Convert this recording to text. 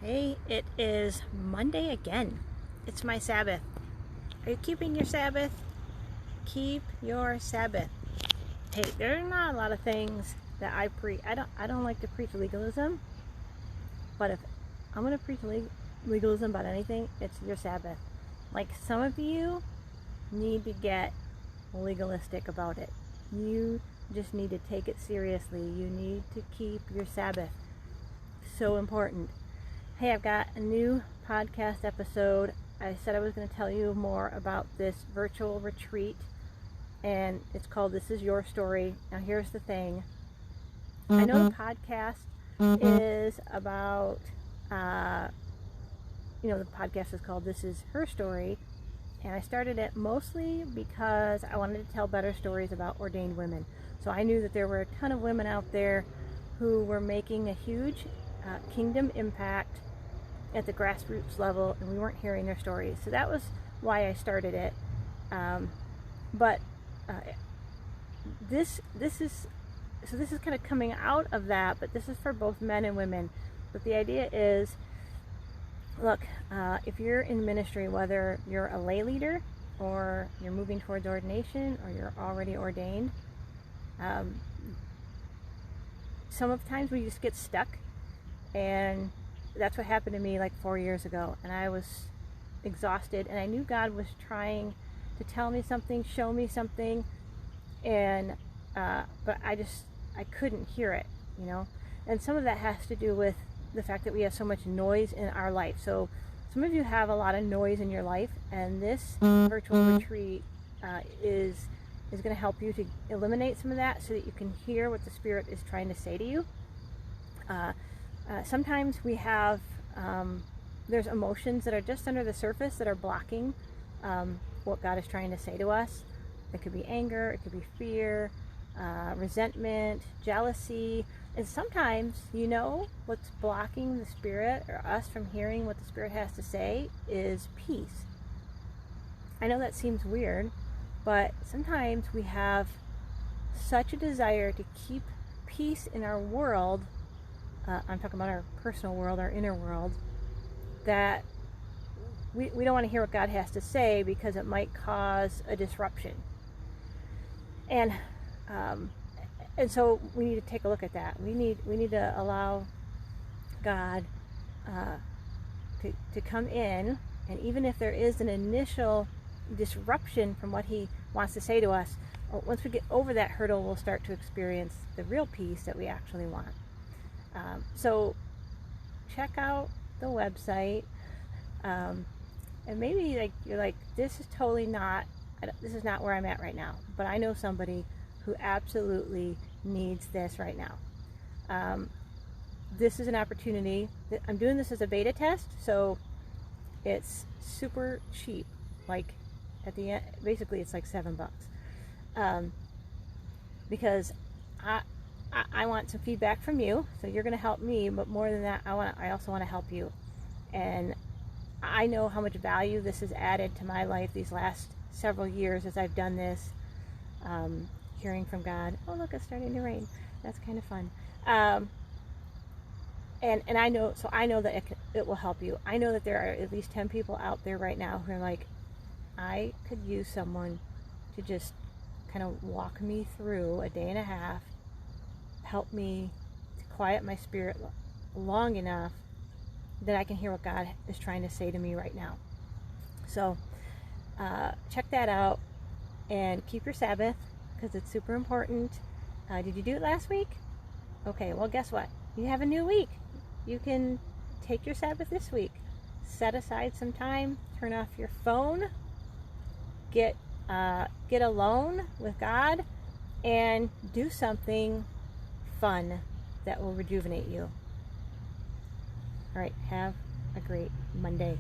Hey, it is Monday again. It's my Sabbath. Are you keeping your Sabbath? Keep your Sabbath. Hey, there are not a lot of things that I preach. I don't like to preach legalism, but if I'm going to preach legalism about anything, it's your Sabbath. Like, some of you need to get legalistic about it. You just need to take it seriously. You need to keep your Sabbath. So important. Hey, I've got a new podcast episode. I said I was going to tell you more about this virtual retreat, and it's called This Is Your Story. Now, here's the thing. I know the podcast is about, the podcast is called This Is Her Story, and I started it mostly because I wanted to tell better stories about ordained women. So I knew that there were a ton of women out there who were making a huge kingdom impact at the grassroots level, and we weren't hearing their stories. So that was why I started it. This is kind of coming out of that, but this is for both men and women. But the idea is, look, if you're in ministry, whether you're a lay leader or you're moving towards ordination or you're already ordained, sometimes we just get stuck, and that's what happened to me like 4 years ago, and I was exhausted, and I knew God was trying to tell me something, show me something, and but I couldn't hear it, and some of that has to do with the fact that we have so much noise in our life. So some of you have a lot of noise in your life, and this virtual retreat is going to help you to eliminate some of that so that you can hear what the Spirit is trying to say to you. Sometimes we have, there's emotions that are just under the surface that are blocking what God is trying to say to us. It could be anger, it could be fear, resentment, jealousy. And sometimes, what's blocking the Spirit or us from hearing what the Spirit has to say is peace. I know that seems weird, but sometimes we have such a desire to keep peace in our world. I'm talking about our personal world, our inner world, that we don't want to hear what God has to say because it might cause a disruption. And so we need to take a look at that. We need to allow God to come in, and even if there is an initial disruption from what He wants to say to us, once we get over that hurdle, we'll start to experience the real peace that we actually want. So check out the website, and maybe you're like, this is not where I'm at right now, but I know somebody who absolutely needs this right now. This is an opportunity. I'm doing this as a beta test, so it's super cheap. Like, at the end, basically it's like $7, because I want some feedback from you. So you're going to help me, but more than that, I also want to help you. And I know how much value this has added to my life these last several years as I've done this, hearing from God. Oh, look, it's starting to rain. That's kind of fun. And I know that it will help you. I know that there are at least 10 people out there right now who are like, I could use someone to just kind of walk me through a day and a half, help me to quiet my spirit long enough that I can hear what God is trying to say to me right now. So check that out, and keep your Sabbath, because it's super important. Did you do it last week? Okay, well, guess what? You have a new week. You can take your Sabbath this week. Set aside some time, turn off your phone, get alone with God, and do something fun that will rejuvenate you. All right, have a great Monday.